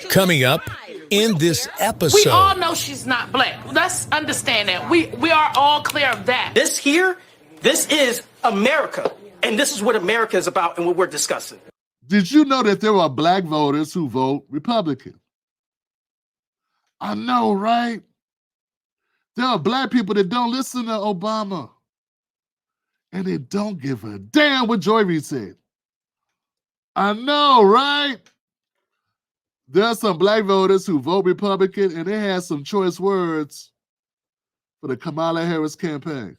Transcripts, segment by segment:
Coming up in this episode. We all know she's not black. Let's understand that. We are all clear of that. This is America. And this is what America is about and what we're discussing. Did you know that there are black voters who vote Republican? I know, right? There are black people that don't listen to Obama. And they don't give a damn what Joy Reid said. I know, right? There are some black voters who vote Republican, and they had some choice words for the Kamala Harris campaign.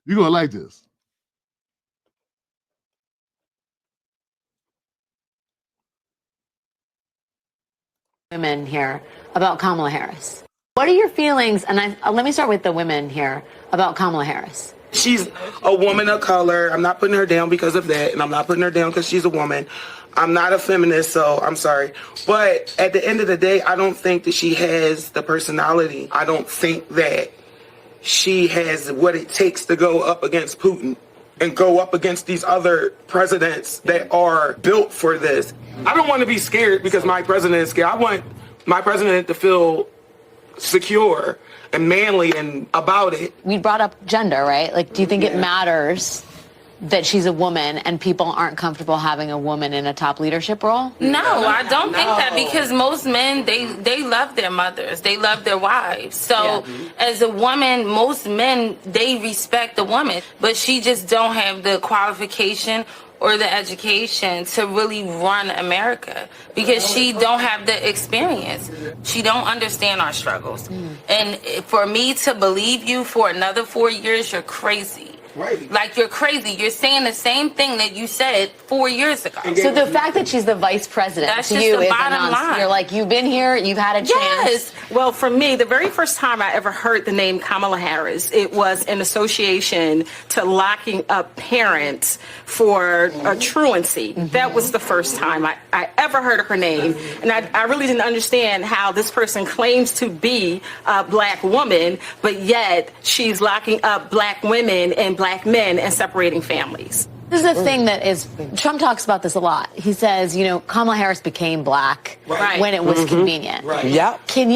You're going to like this. Women here about Kamala Harris. What are your feelings, and let me start with the women here, about Kamala Harris? She's a woman of color. I'm not putting her down because of that, and I'm not putting her down because she's a woman. I'm not a feminist, so I'm sorry. But at the end of the day, I don't think that she has the personality. I don't think that she has what it takes to go up against Putin and go up against these other presidents that are built for this. I don't want to be scared because my president is scared. I want my president to feel secure and manly and about it. We brought up gender, right? Like, do you think it matters that she's a woman and people aren't comfortable having a woman in a top leadership role? No, I don't think that, because most men, they love their mothers. They love their wives. So as a woman, most men, they respect the woman, but she just don't have the qualification or the education to really run America, because she don't have the experience. She don't understand our struggles. And for me to believe you for another 4 years, you're crazy. Right. Like, you're crazy. You're saying the same thing that you said 4 years ago. So the fact that she's the vice president That's to just you the is bottom line. You're like, you've been here, you've had a chance. Yes. Well, for me, the very first time I ever heard the name Kamala Harris, it was in association to locking up parents for truancy. That was the first time I ever heard of her name. And I really didn't understand how this person claims to be a black woman, but yet she's locking up black women and black men and separating families. This is a thing that is, Trump talks about this a lot. He says, you know, Kamala Harris became black when it was convenient. Right. Yeah. Can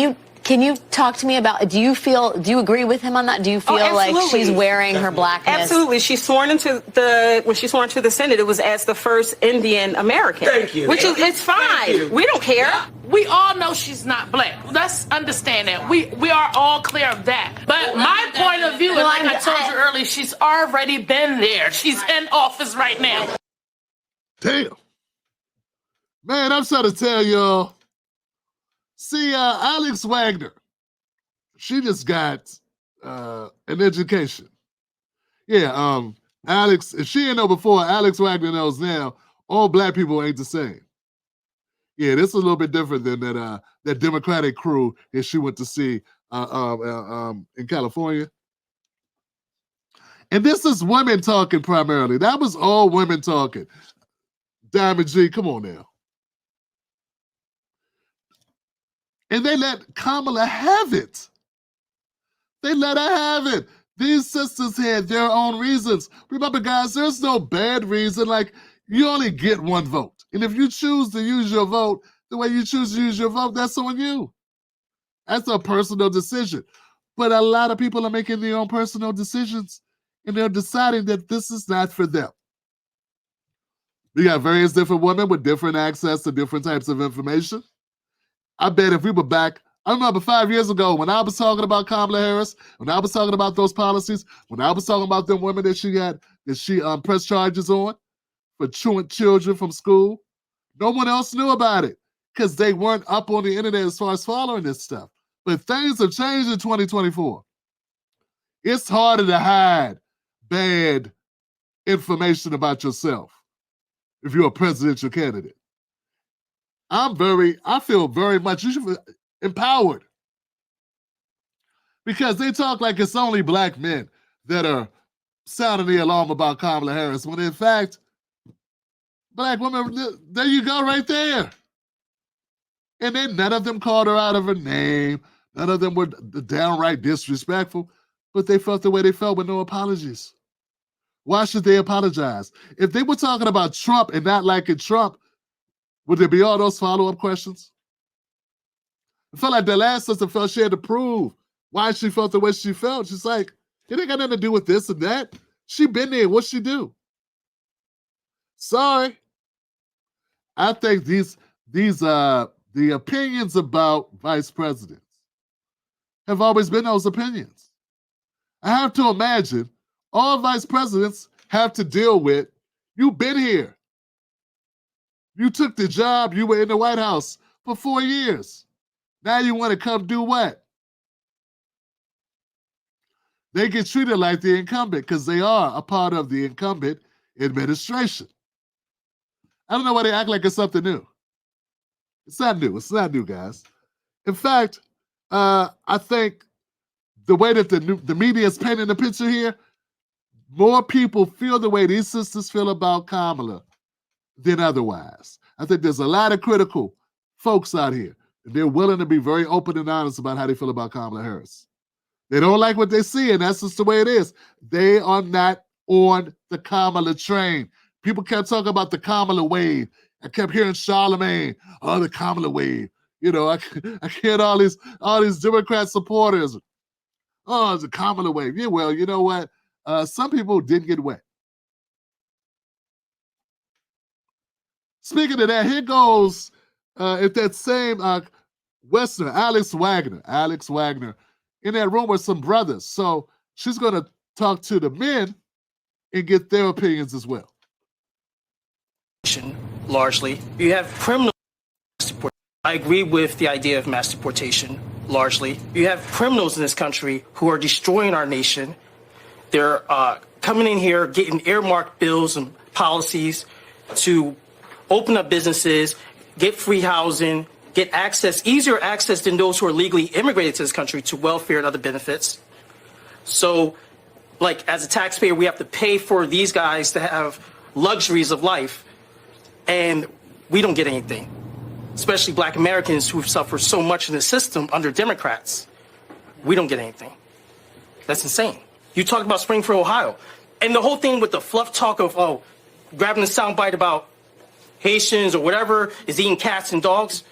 you talk to me about, do you agree with him on that? Do you feel like she's wearing her blackness? Absolutely. When she sworn into the Senate, it was as the first Indian American. Thank you. Which is, it's fine. We don't care. We all know she's not black. Let's understand that. We are all clear of that. But my point of view, and like I told you earlier, she's already been there. She's in office right now. Damn. Man, I'm trying to tell y'all. See, Alex Wagner, she just got an education. Yeah, Alex, if she didn't know before, Alex Wagner knows now, all black people ain't the same. Yeah, this is a little bit different than that Democratic crew that she went to see in California. And this is women talking primarily. That was all women talking. Diamond G, come on now. And they let Kamala have it. They let her have it. These sisters had their own reasons. Remember, guys, there's no bad reason. Like, you only get one vote. And if you choose to use your vote the way you choose to use your vote, that's on you. That's a personal decision. But a lot of people are making their own personal decisions, and they're deciding that this is not for them. We got various different women with different access to different types of information. I bet if we were back, I remember 5 years ago when I was talking about Kamala Harris, when I was talking about those policies, when I was talking about them women that she pressed charges on for truant children from school, no one else knew about it because they weren't up on the internet as far as following this stuff. But things have changed in 2024. It's harder to hide bad information about yourself if you're a presidential candidate. I feel very much empowered because they talk like it's only black men that are sounding the alarm about Kamala Harris, when in fact, black women, there you go right there. And then none of them called her out of her name. None of them were downright disrespectful, but they felt the way they felt with no apologies. Why should they apologize? If they were talking about Trump and not liking Trump, Would there be all those follow-up questions? I felt like the last sister felt she had to prove why she felt the way she felt. She's like, it ain't got nothing to do with this and that. She been there. What'd she do? Sorry. I think the opinions about vice presidents have always been those opinions. I have to imagine all vice presidents have to deal with, you've been here. You took the job, you were in the White House for 4 years. Now you want to come do what? They get treated like the incumbent because they are a part of the incumbent administration. I don't know why they act like it's something new. It's not new. It's not new, guys. In fact, I think the way that the media is painting the picture here, more people feel the way these sisters feel about Kamala than otherwise. I think there's a lot of critical folks out here. They're willing to be very open and honest about how they feel about Kamala Harris. They don't like what they see, and that's just the way it is. They are not on the Kamala train. People kept talking about the Kamala wave. I kept hearing Charlemagne, oh, the Kamala wave. You know, I heard all these Democrat supporters. Oh, it's a Kamala wave. Yeah, well, you know what? Some people didn't get wet. Speaking of that, here goes if that same Westerner, Alex Wagner, in that room with some brothers. So she's going to talk to the men and get their opinions as well. Largely, you have criminal mass deportation. I agree with the idea of mass deportation. Largely, you have criminals in this country who are destroying our nation. They're coming in here, getting earmarked bills and policies to open up businesses, get free housing, get access, easier access than those who are legally immigrated to this country to welfare and other benefits. So, like, as a taxpayer, we have to pay for these guys to have luxuries of life, and we don't get anything, especially Black Americans who've suffered so much in the system under Democrats. We don't get anything. That's insane. You talk about Springfield, Ohio, and the whole thing with the fluff talk of, oh, grabbing a soundbite about Haitians or whatever is eating cats and dogs.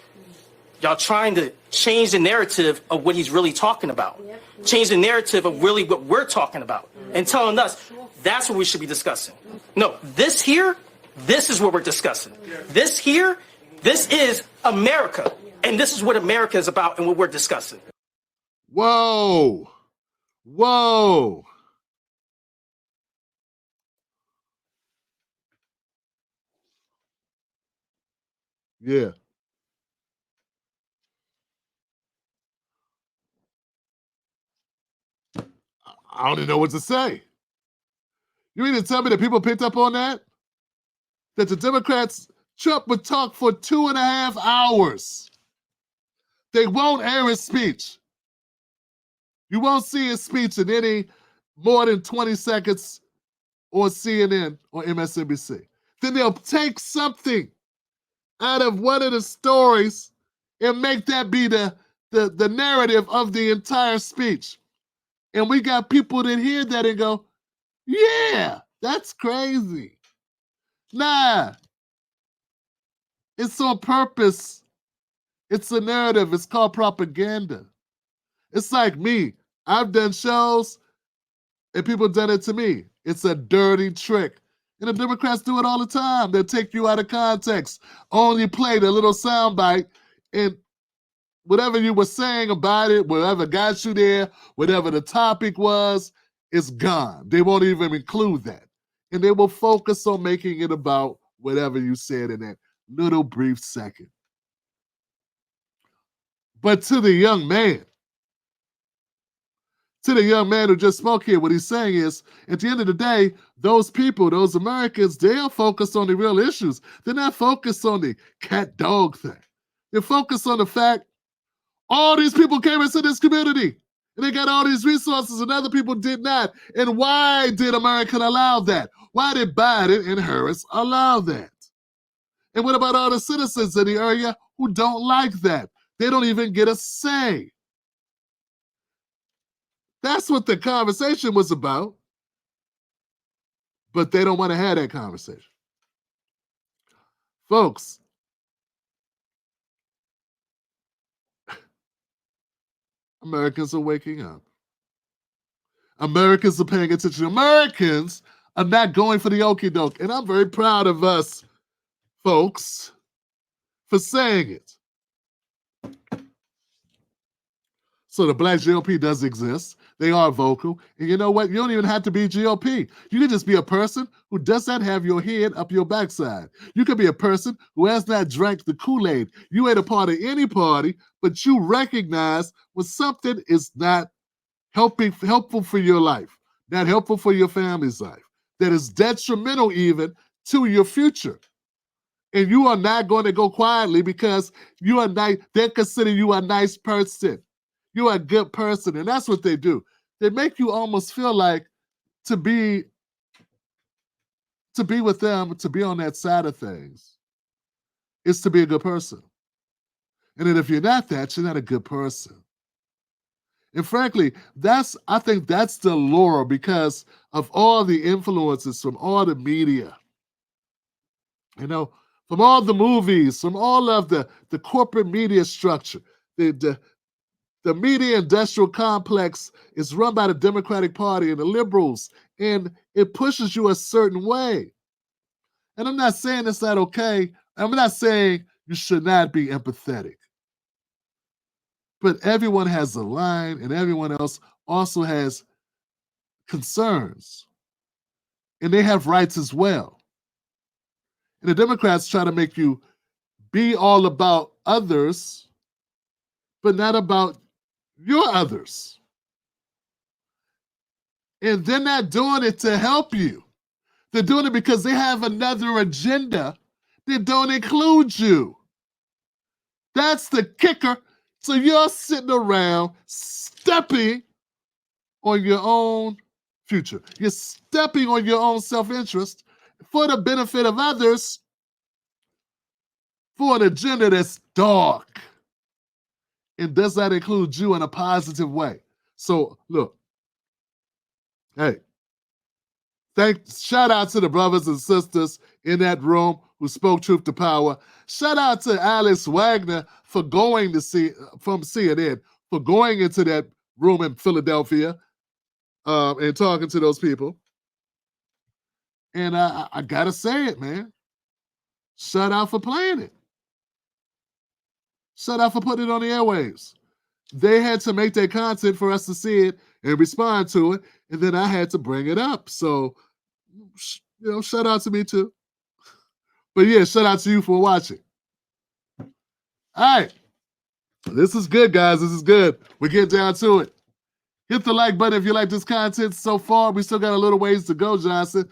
Y'all trying to change the narrative of what he's really talking about. Change the narrative of really what we're talking about and telling us that's what we should be discussing. No, this here, this is what we're discussing. This here, this is America. And this is what America is about and what we're discussing. Whoa. Whoa. Yeah. I don't even know what to say. You mean to tell me that people picked up on that? That the Democrats, Trump would talk for 2.5 hours. They won't air his speech. You won't see his speech in any more than 20 seconds on CNN or MSNBC. Then they'll take something out of one of the stories and make that be the narrative of the entire speech. And we got people that hear that and go, yeah, that's crazy. Nah, it's on purpose. It's a narrative. It's called propaganda. It's like me. I've done shows and people have done it to me. It's a dirty trick. And the Democrats do it all the time. They'll take you out of context, only play the little soundbite, and whatever you were saying about it, whatever got you there, whatever the topic was, it's gone. They won't even include that. And they will focus on making it about whatever you said in that little brief second. But to the young man who just spoke here, what he's saying is, at the end of the day, those people, those Americans, they are focused on the real issues. They're not focused on the cat dog thing. They're focused on the fact all these people came into this community and they got all these resources and other people did not. And why did America allow that? Why did Biden and Harris allow that? And what about all the citizens in the area who don't like that? They don't even get a say. That's what the conversation was about. But they don't want to have that conversation. Folks, Americans are waking up. Americans are paying attention. Americans are not going for the okie doke. And I'm very proud of us, folks, for saying it. So the Black GOP does exist. They are vocal. And you know what? You don't even have to be GOP. You can just be a person who does not have your head up your backside. You could be a person who has not drank the Kool-Aid. You ain't a part of any party, but you recognize when something is not helpful for your life, not helpful for your family's life, that is detrimental even to your future. And you are not going to go quietly because you are nice. They consider you a nice person. You are a good person. And that's what they do. They make you almost feel like to be with them, to be on that side of things, is to be a good person. And then if you're not that, you're not a good person. And frankly, I think that's the lure because of all the influences from all the media, from all the movies, from all of the corporate media structure. The media industrial complex is run by the Democratic Party and the liberals, and it pushes you a certain way. And I'm not saying it's not okay. I'm not saying you should not be empathetic. But everyone has a line, and everyone else also has concerns. And they have rights as well. And the Democrats try to make you be all about others, but not about your others. And they're not doing it to help you. They're doing it because they have another agenda that don't include you. That's the kicker. So you're sitting around stepping on your own future. You're stepping on your own self-interest for the benefit of others for an agenda that's dark. And does that include you in a positive way? So look, hey, shout out to the brothers and sisters in that room who spoke truth to power. Shout out to Alice Wagner for going from CNN, for going into that room in Philadelphia and talking to those people. And I gotta say it, man. Shout out for playing it. Shout out for putting it on the airwaves. They had to make their content for us to see it and respond to it, and then I had to bring it up. So, shout out to me too. But yeah, shout out to you for watching. All right. This is good, guys. This is good. We're getting down to it. Hit the like button if you like this content so far. We still got a little ways to go, Johnson.